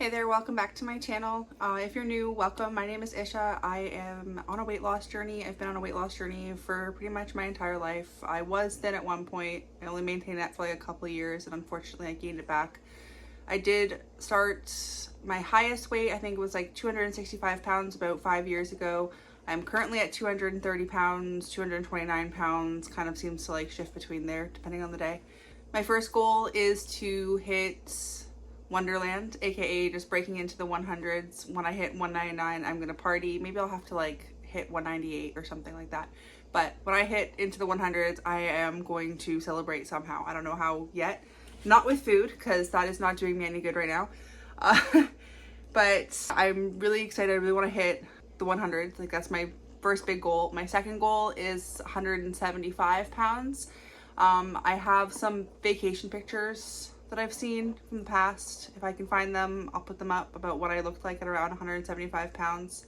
Hey there, welcome back to my channel. If you're new, welcome. My name is Isha. I am on a weight loss journey. I've been on a weight loss journey for pretty much my entire life. I was thin at one point. I only maintained that for like a couple of years, and unfortunately I gained it back. I did start my highest weight, I think it was like 265 pounds about 5 years ago. I'm currently at 230 pounds, 229 pounds, kind of seems to like shift between there depending on the day. My first goal is to hit Wonderland, aka just breaking into the 100s. When I hit 199, I'm gonna party. Maybe I'll have to like hit 198 or something like that. But when I hit into the 100s, I am going to celebrate somehow. I don't know how yet. Not with food, because that is not doing me any good right now. But I'm really excited. I really want to hit the 100s. Like, that's my first big goal. My second goal is 175 pounds. I have some vacation pictures that I've seen from the past. If I can find them, I'll put them up, about what I looked like at around 175 pounds.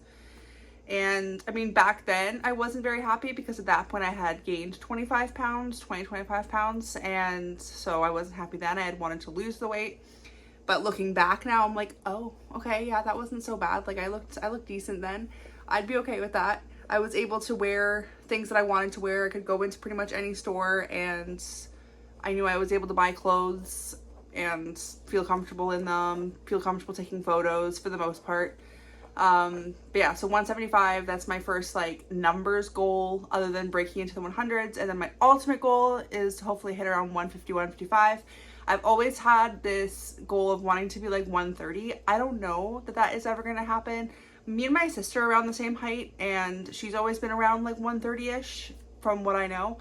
And I mean, back then I wasn't very happy because at that point I had gained 25 pounds, 25 pounds. And so I wasn't happy then. I had wanted to lose the weight. But looking back now, I'm like, oh, okay, yeah, that wasn't so bad. Like I looked decent then. I'd be okay with that. I was able to wear things that I wanted to wear. I could go into pretty much any store and I knew I was able to buy clothes and feel comfortable in them, feel comfortable taking photos for the most part. But yeah, so 175, that's my first like numbers goal other than breaking into the 100s. And then my ultimate goal is to hopefully hit around 150, 155. I've always had this goal of wanting to be like 130. I don't know that that is ever going to happen. Me and my sister are around the same height and she's always been around like 130-ish from what I know.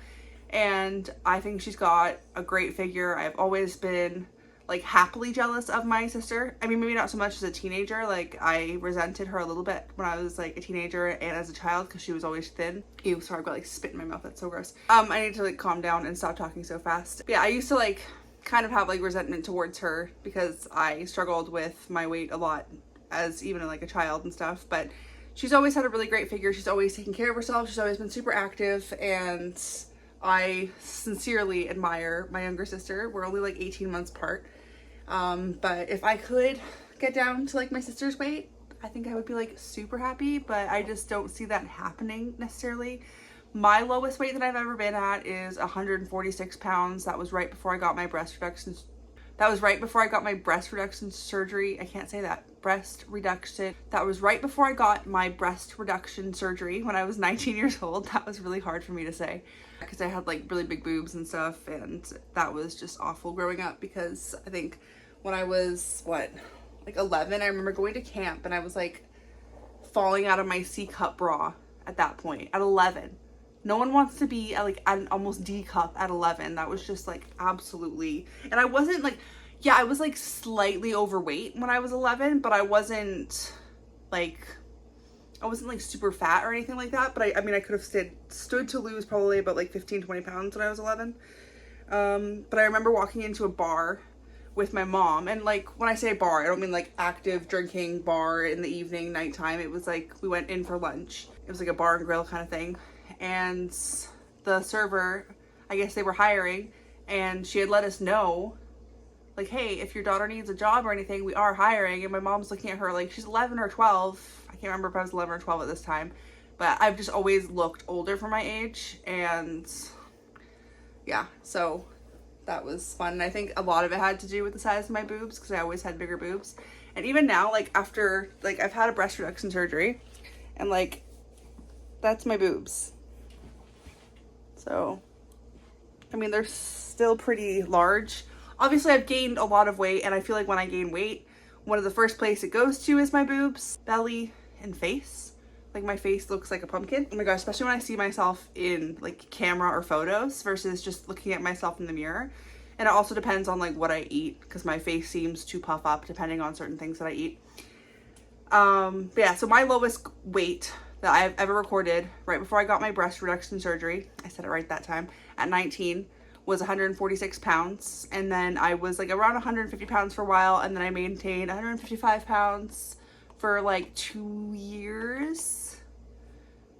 And I think she's got a great figure. I've always been like happily jealous of my sister. I mean, maybe not so much as a teenager. Like I resented her a little bit when I was like a teenager and as a child because she was always thin. Ew, sorry, I've got like spit in my mouth. That's so gross. I need to like calm down and stop talking so fast. But yeah, I used to like kind of have like resentment towards her because I struggled with my weight a lot as even like a child and stuff. But she's always had a really great figure. She's always taken care of herself. She's always been super active, and I sincerely admire my younger sister. We're only like 18 months apart. But if I could get down to like my sister's weight, I think I would be like super happy, but I just don't see that happening necessarily. My lowest weight that I've ever been at is 146 pounds. That was right before I got my breast reduction. That was right before I got my breast reduction surgery. I can't say that. Breast reduction. That was right before I got my breast reduction surgery when I was 19 years old. That was really hard for me to say because I had like really big boobs and stuff, and that was just awful growing up because I think when I was, like 11, I remember going to camp and I was like falling out of my C-cup bra at that point at 11. No one wants to be at like an almost D cup at 11. That was just like absolutely, and I wasn't like, yeah, I was like slightly overweight when I was 11, but I wasn't like super fat or anything like that. But I mean, I could have stood to lose probably about like 15-20 pounds when I was 11. But I remember walking into a bar with my mom, and like when I say bar, I don't mean like active drinking bar in the evening, nighttime. It was like we went in for lunch. It was like a bar and grill kind of thing. And the server, I guess they were hiring, and she had let us know like, hey, if your daughter needs a job or anything, we are hiring. And my mom's looking at her like she's 11 or 12. I can't remember if I was 11 or 12 at this time, but I've just always looked older for my age. And yeah, so that was fun. And I think a lot of it had to do with the size of my boobs because I always had bigger boobs. And even now, like after, like I've had a breast reduction surgery and like that's my boobs. So, I mean, they're still pretty large. Obviously, I've gained a lot of weight, and I feel like when I gain weight, one of the first places it goes to is my boobs, belly, and face. Like, my face looks like a pumpkin. Oh my gosh, especially when I see myself in, like, camera or photos versus just looking at myself in the mirror. And it also depends on, like, what I eat, because my face seems to puff up depending on certain things that I eat. But yeah, so my lowest weight that I've ever recorded right before I got my breast reduction surgery, I said it right that time, at 19, was 146 pounds. And then I was like around 150 pounds for a while, and then I maintained 155 pounds for like 2 years,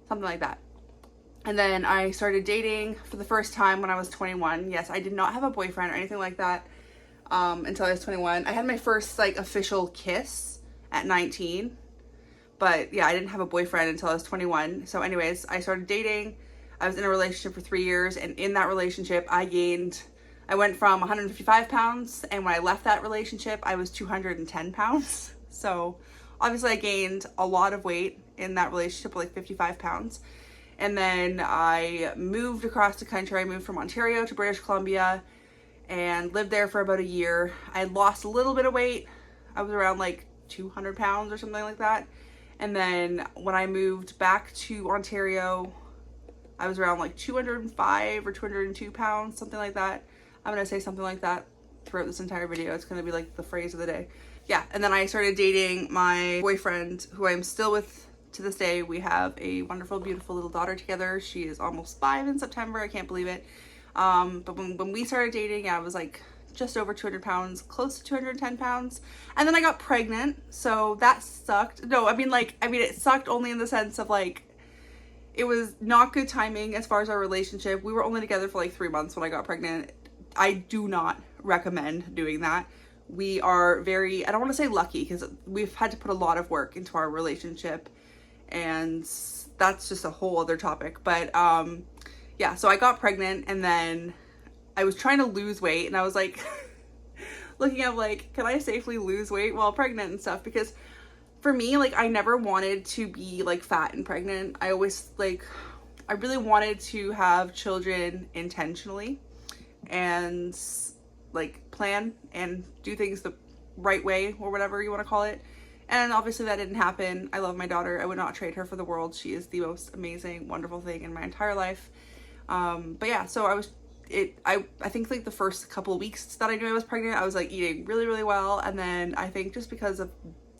something like that. And then I started dating for the first time when I was 21. Yes, I did not have a boyfriend or anything like that. until I was 21. I had my first like official kiss at 19, but yeah, I didn't have a boyfriend until I was 21. So anyways, I started dating. I was in a relationship for 3 years, and in that relationship I went from 155 pounds, and when I left that relationship I was 210 pounds. So obviously I gained a lot of weight in that relationship, like 55 pounds. And then I moved across the country. I moved from Ontario to British Columbia and lived there for about a year. I lost a little bit of weight. I was around like 200 pounds or something like that. And then when I moved back to Ontario, I was around like 205 or 202 pounds, something like that. I'm gonna say something like that throughout this entire video. It's gonna be like the phrase of the day. Yeah, and then I started dating my boyfriend, who I'm still with to this day. We have a wonderful, beautiful little daughter together. She is almost 5 in September. I can't believe it. But when we started dating, I was like just over 200 pounds, close to 210 pounds. And then I got pregnant, so that sucked. No, I mean, it sucked only in the sense of like, it was not good timing as far as our relationship. We were only together for like 3 months when I got pregnant. I do not recommend doing that. We are very, I don't want to say lucky, because we've had to put a lot of work into our relationship, and that's just a whole other topic. But yeah, so I got pregnant, and then I was trying to lose weight, and I was like looking at like, can I safely lose weight while pregnant and stuff? Because for me, like, I never wanted to be like fat and pregnant. I always I really wanted to have children intentionally and like plan and do things the right way, or whatever you want to call it. And obviously that didn't happen. I love my daughter. I would not trade her for the world. She is the most amazing, wonderful thing in my entire life. But yeah, so I think like the first couple of weeks that I knew I was pregnant, I was like eating really, really well. And then I think just because of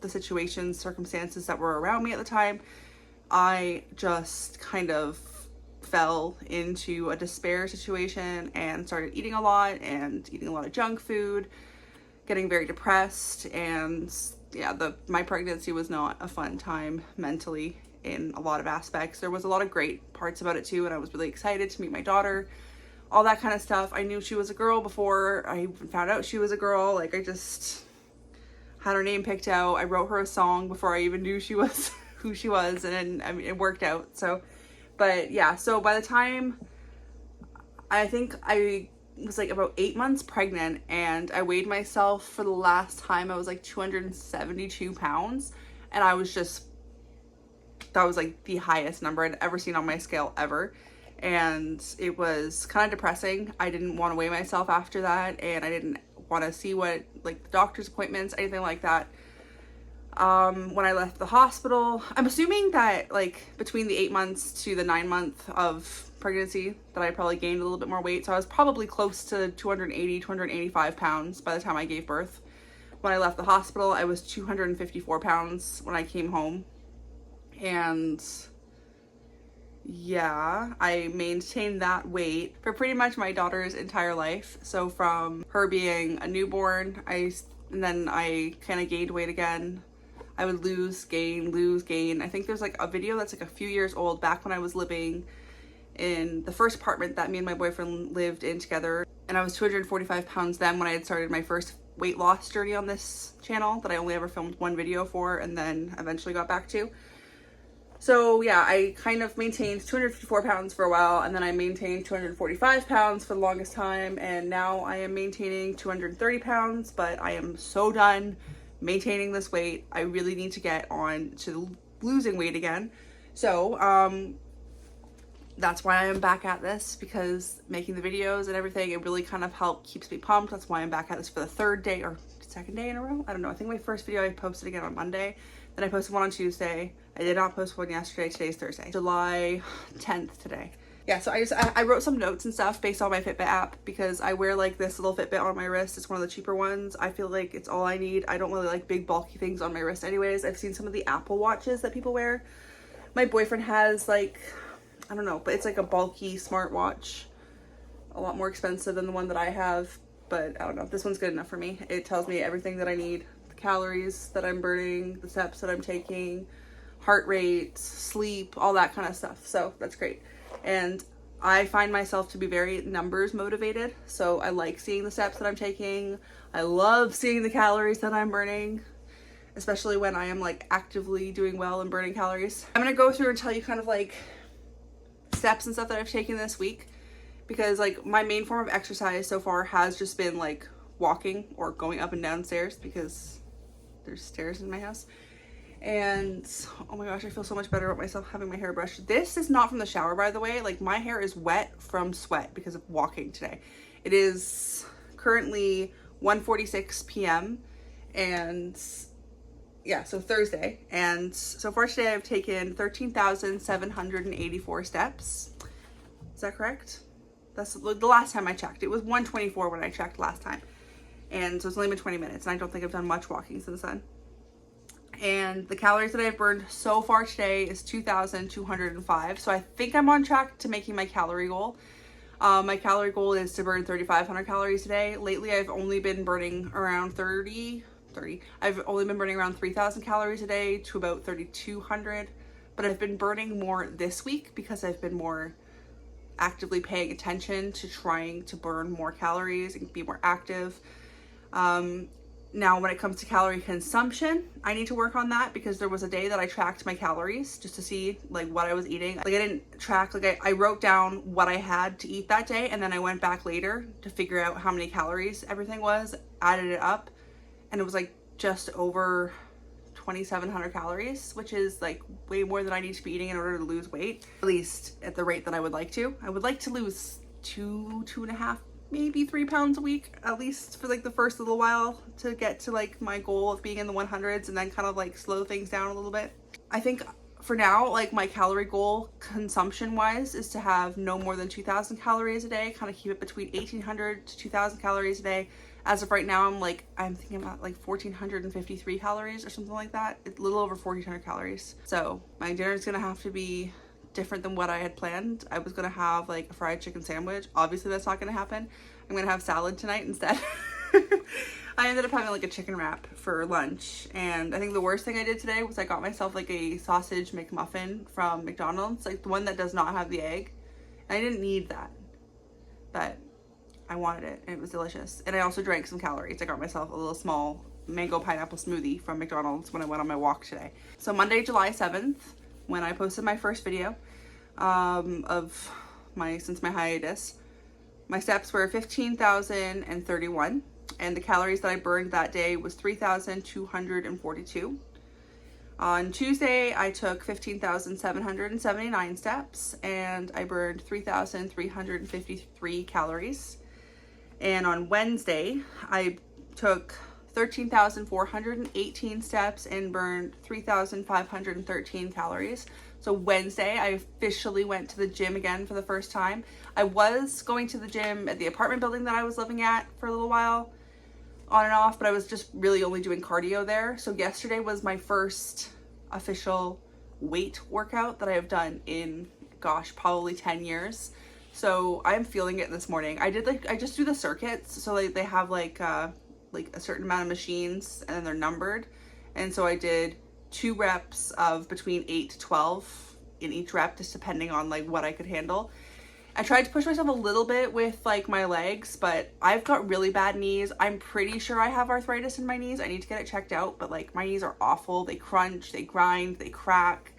the situations, circumstances that were around me at the time, I just kind of fell into a despair situation and started eating a lot of junk food, getting very depressed. And yeah, my pregnancy was not a fun time mentally in a lot of aspects. There was a lot of great parts about it too, and I was really excited to meet my daughter, all that kind of stuff. I knew she was a girl before I even found out she was a girl. Like, I just had her name picked out. I wrote her a song before I even knew she was who she was, and I mean, it worked out. So, but yeah, so by the time, I think I was like about 8 months pregnant, and I weighed myself for the last time. I was like 272 pounds, and I was just, that was like the highest number I'd ever seen on my scale ever. And it was kind of depressing. I didn't want to weigh myself after that, and I didn't want to see what, like, the doctor's appointments, anything like that. When I left the hospital, I'm assuming that like between the 8 months to the 9 month of pregnancy that I probably gained a little bit more weight. So I was probably close to 280, 285 pounds by the time I gave birth. When I left the hospital, I was 254 pounds when I came home. And yeah, I maintained that weight for pretty much my daughter's entire life. So from her being a newborn, and then I kind of gained weight again. I would lose, gain. I think there's like a video that's like a few years old, back when I was living in the first apartment that me and my boyfriend lived in together. And I was 245 pounds then, when I had started my first weight loss journey on this channel that I only ever filmed one video for and then eventually got back to. So yeah, I kind of maintained 254 pounds for a while, and then I maintained 245 pounds for the longest time, and now I am maintaining 230 pounds, but I am so done maintaining this weight. I really need to get on to losing weight again. So that's why I am back at this, because making the videos and everything, it really kind of keeps me pumped. That's why I'm back at this for the third day or second day in a row. I don't know. I think my first video I posted again on Monday. Then I posted one on Tuesday. I did not post one yesterday. Today's Thursday, July 10th today. Yeah, so I wrote some notes and stuff based on my Fitbit app, because I wear like this little Fitbit on my wrist. It's one of the cheaper ones. I feel like it's all I need. I don't really like big bulky things on my wrist anyways. I've seen some of the Apple watches that people wear. My boyfriend has like, I don't know, but it's like a bulky smartwatch, a lot more expensive than the one that I have. But I don't know, this one's good enough for me. It tells me everything that I need, the calories that I'm burning, the steps that I'm taking, heart rate, sleep, all that kind of stuff. So that's great. And I find myself to be very numbers motivated. So I like seeing the steps that I'm taking. I love seeing the calories that I'm burning, especially when I am like actively doing well and burning calories. I'm gonna go through and tell you kind of like steps and stuff that I've taken this week, because like my main form of exercise so far has just been like walking or going up and down stairs, because there's stairs in my house. And oh my gosh, I feel so much better about myself having my hair brushed. This is not from the shower, by the way. Like, my hair is wet from sweat because of walking today. It is currently 1:46 p.m. and yeah, so Thursday. And so far today I've taken 13,784 steps. Is that correct? That's the last time I checked. It was 124 when I checked last time. And so it's only been 20 minutes, and I don't think I've done much walking since then. And the calories that I've burned so far today is 2,205. So I think I'm on track to making my calorie goal. My calorie goal is to burn 3,500 calories a day. Lately, I've only been burning around 30. I've only been burning around 3,000 calories a day to about 3,200. But I've been burning more this week because I've been more actively paying attention to trying to burn more calories and be more active. Now, when it comes to calorie consumption, I need to work on that, because there was a day that I tracked my calories just to see like what I was eating. Like, I didn't track, like I wrote down what I had to eat that day, and then I went back later to figure out how many calories everything was, added it up, and it was like just over 2,700 calories, which is like way more than I need to be eating in order to lose weight, at least at the rate that I would like to. I would like to lose 2.5, maybe 3 pounds a week, at least for like the first little while, to get to like my goal of being in the 100s, and then kind of like slow things down a little bit. I think for now, like my calorie goal consumption wise is to have no more than 2,000 calories a day, kind of keep it between 1,800 to 2,000 calories a day. As of right now, I'm thinking about like 1,453 calories or something like that. It's a little over 1,400 calories. So my dinner is gonna have to be different than what I had planned. I was gonna have like a fried chicken sandwich. Obviously that's not gonna happen. I'm gonna have salad tonight instead. I ended up having like a chicken wrap for lunch, and I think the worst thing I did today was I got myself like a sausage McMuffin from McDonald's, like the one that does not have the egg. And I didn't need that, but I wanted it and it was delicious. And I also drank some calories. I got myself a little small mango pineapple smoothie from McDonald's when I went on my walk today. So Monday, July 7th, when I posted my first video since my hiatus, my steps were 15,031, and the calories that I burned that day was 3,242. On Tuesday, I took 15,779 steps, and I burned 3,353 calories. And on Wednesday, I took 13,418 steps and burned 3,513 calories. So Wednesday, I officially went to the gym again for the first time. I was going to the gym at the apartment building that I was living at for a little while, on and off, but I was just really only doing cardio there. So yesterday was my first official weight workout that I have done in, gosh, probably 10 years. So I'm feeling it this morning. I just do the circuits. So like they have like a certain amount of machines, and then they're numbered. And so I did 2 reps of between 8 to 12 in each rep, just depending on like what I could handle. I tried to push myself a little bit with like my legs, but I've got really bad knees. I'm pretty sure I have arthritis in my knees. I need to get it checked out, but like my knees are awful. They crunch, they grind, they crack,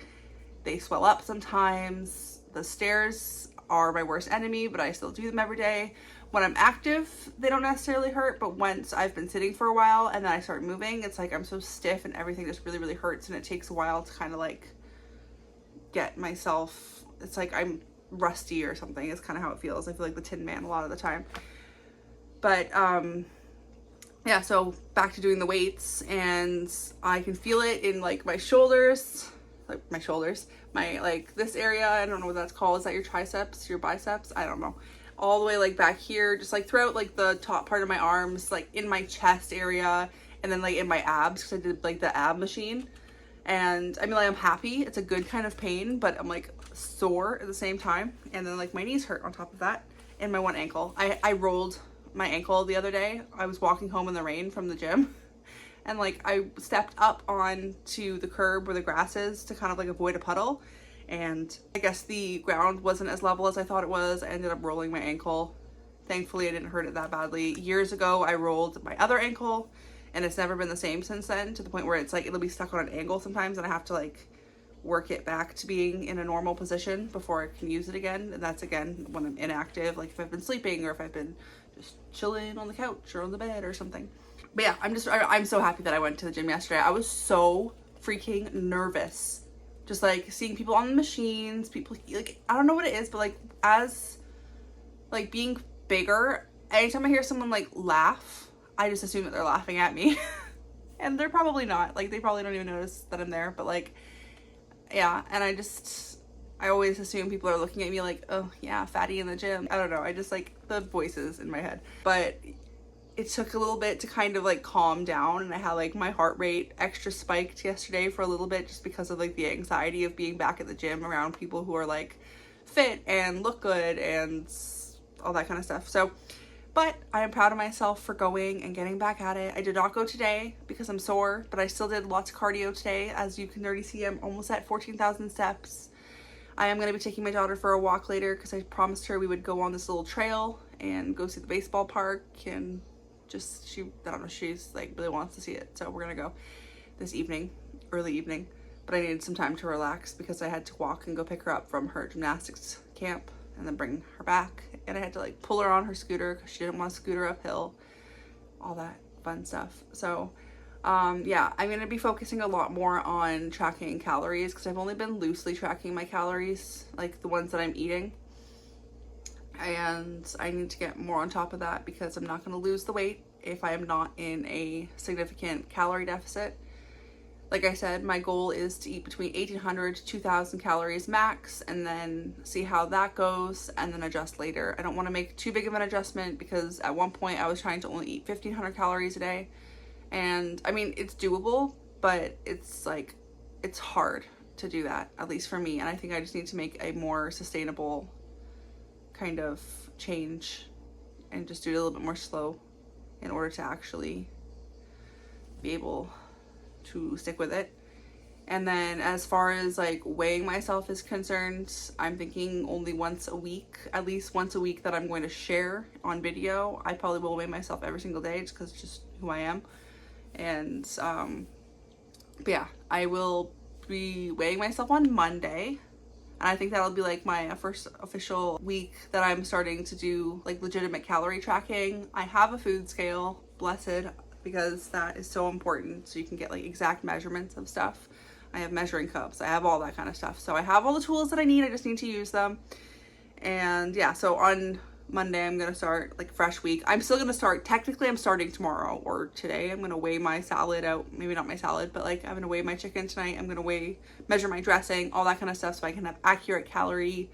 they swell up sometimes. The stairs are my worst enemy, but I still do them every day. When I'm active, they don't necessarily hurt, but once I've been sitting for a while and then I start moving, it's like I'm so stiff and everything just really, really hurts, and it takes a while to kind of like get myself, it's like I'm rusty or something. It's kind of how it feels. I feel like the Tin Man a lot of the time. But yeah, so back to doing the weights, and I can feel it in like my shoulders, my like this area. I don't know what that's called. Is that your triceps, your biceps? I don't know. All the way like back here, just like throughout like the top part of my arms, like in my chest area, and then like in my abs, because I did like the ab machine. And I mean, like, I'm happy. It's a good kind of pain, but I'm like sore at the same time. And then like my knees hurt on top of that, and my one ankle. I rolled my ankle the other day. I was walking home in the rain from the gym, and like I stepped up onto the curb where the grass is to kind of like avoid a puddle, and I guess the ground wasn't as level as I thought it was. I ended up rolling my ankle. Thankfully, I didn't hurt it that badly. Years ago, I rolled my other ankle, and it's never been the same since then, to the point where it's like it'll be stuck on an angle sometimes, and I have to like work it back to being in a normal position before I can use it again. And that's again when I'm inactive, like if I've been sleeping or if I've been just chilling on the couch or on the bed or something. But yeah, I'm so happy that I went to the gym yesterday. I was so freaking nervous. Just like seeing people on the machines, people like, I don't know what it is, but like as like being bigger, anytime I hear someone like laugh, I just assume that they're laughing at me. And they're probably not. Like they probably don't even notice that I'm there, but like, yeah. And I always assume people are looking at me like, oh yeah, fatty in the gym. I don't know. I just like the voices in my head. But it took a little bit to kind of like calm down, and I had like my heart rate extra spiked yesterday for a little bit just because of like the anxiety of being back at the gym around people who are like fit and look good and all that kind of stuff. So, but I am proud of myself for going and getting back at it. I did not go today because I'm sore, but I still did lots of cardio today. As you can already see, I'm almost at 14,000 steps. I am going to be taking my daughter for a walk later because I promised her we would go on this little trail and go see the baseball park, and just I don't know, she's like really wants to see it, so we're gonna go this evening, early evening. But I needed some time to relax because I had to walk and go pick her up from her gymnastics camp and then bring her back, and I had to like pull her on her scooter because she didn't want to scooter uphill, all that fun stuff. So yeah, I'm gonna be focusing a lot more on tracking calories because I've only been loosely tracking my calories, like the ones that I'm eating. And I need to get more on top of that because I'm not going to lose the weight if I am not in a significant calorie deficit. Like I said, my goal is to eat between 1,800 to 2,000 calories max, and then see how that goes and then adjust later. I don't want to make too big of an adjustment because at one point I was trying to only eat 1,500 calories a day. And I mean, it's doable, but it's like, it's hard to do that, at least for me. And I think I just need to make a more sustainable kind of change and just do it a little bit more slow in order to actually be able to stick with it. And then as far as like weighing myself is concerned, I'm thinking only once a week, at least once a week, that I'm going to share on video. I probably will weigh myself every single day just because it's just who I am. And but yeah, I will be weighing myself on Monday. And I think that'll be like my first official week that I'm starting to do like legitimate calorie tracking. I have a food scale, blessed, because that is so important. So you can get like exact measurements of stuff. I have measuring cups. I have all that kind of stuff. So I have all the tools that I need. I just need to use them. And yeah, so on Monday, I'm going to start like fresh week. I'm still going to start, technically I'm starting tomorrow or today. I'm going to weigh my salad out. Maybe not my salad, but like I'm going to weigh my chicken tonight. I'm going to measure my dressing, all that kind of stuff, so I can have accurate calorie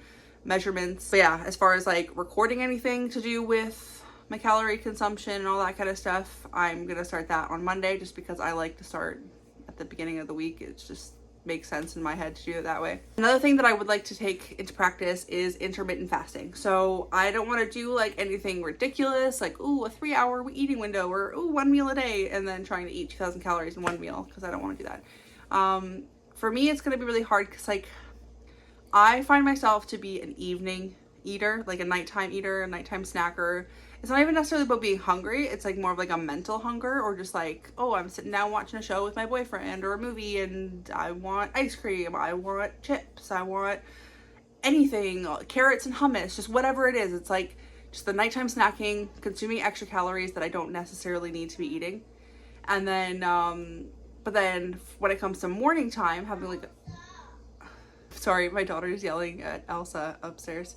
measurements. But yeah, as far as like recording anything to do with my calorie consumption and all that kind of stuff, I'm going to start that on Monday just because I like to start at the beginning of the week. It's just makes sense in my head to do it that way. Another thing that I would like to take into practice is intermittent fasting. So I don't want to do like anything ridiculous, like ooh, a 3-hour eating window, or ooh, 1 meal a day, and then trying to eat 2,000 calories in one meal, because I don't want to do that. For me, it's going to be really hard because like I find myself to be an evening eater, like a nighttime eater, a nighttime snacker. It's not even necessarily about being hungry. It's like more of like a mental hunger, or just like, oh, I'm sitting down watching a show with my boyfriend or a movie and I want ice cream, I want chips, I want anything, carrots and hummus, just whatever it is. It's like just the nighttime snacking, consuming extra calories that I don't necessarily need to be eating. And then, but then when it comes to morning time, having like, sorry, my daughter's yelling at Elsa upstairs.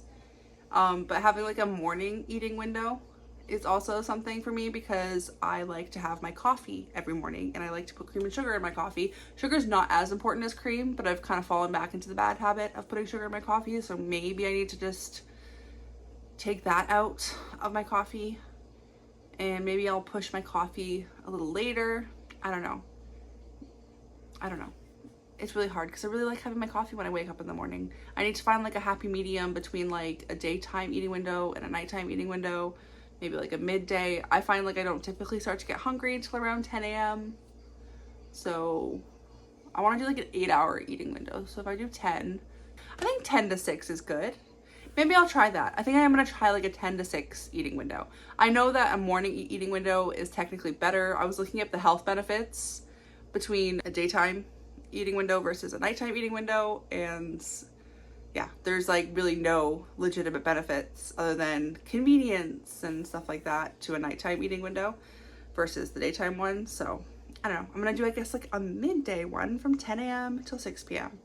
But having like a morning eating window is also something for me because I like to have my coffee every morning and I like to put cream and sugar in my coffee. Sugar is not as important as cream, but I've kind of fallen back into the bad habit of putting sugar in my coffee. So maybe I need to just take that out of my coffee, and maybe I'll push my coffee a little later. I don't know. It's really hard because I really like having my coffee when I wake up in the morning. I need to find like a happy medium between like a daytime eating window and a nighttime eating window, maybe like a midday. I find like I don't typically start to get hungry until around 10 a.m. So I want to do like an 8-hour eating window. So if I do 10, I think 10 to 6 is good. Maybe I'll try that. I think I'm gonna try like a 10 to 6 eating window. I know that a morning eating window is technically better. I was looking up the health benefits between a daytime eating window versus a nighttime eating window, and yeah, there's like really no legitimate benefits other than convenience and stuff like that to a nighttime eating window versus the daytime one. So I don't know. I'm gonna do, I guess, like a midday one from 10 a.m. till 6 p.m.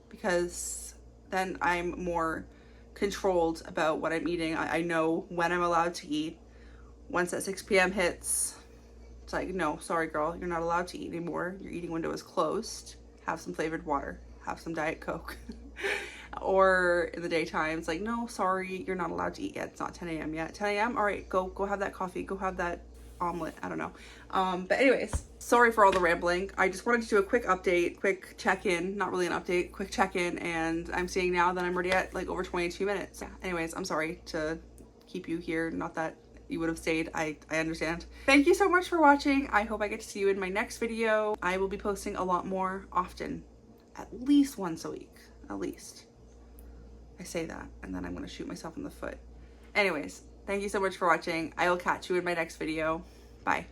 because then I'm more controlled about what I'm eating. I know when I'm allowed to eat. Once that 6 p.m. hits, it's like, no, sorry girl, you're not allowed to eat anymore. Your eating window is closed. Have some flavored water, have some Diet Coke. Or in the daytime, it's like, no, sorry, you're not allowed to eat yet. It's not 10 a.m. yet. 10 a.m. All right, go have that coffee, go have that omelet. I don't know. But anyways, sorry for all the rambling. I just wanted to do a quick update, quick check-in, not really an update, quick check-in, and I'm seeing now that I'm already at like over 22 minutes. Yeah, anyways, I'm sorry to keep you here. Not that you would have stayed. I understand. Thank you so much for watching. I hope I get to see you in my next video. I will be posting a lot more often, at least once a week, at least. I say that, and then I'm gonna shoot myself in the foot. Anyways, thank you so much for watching. I will catch you in my next video. Bye.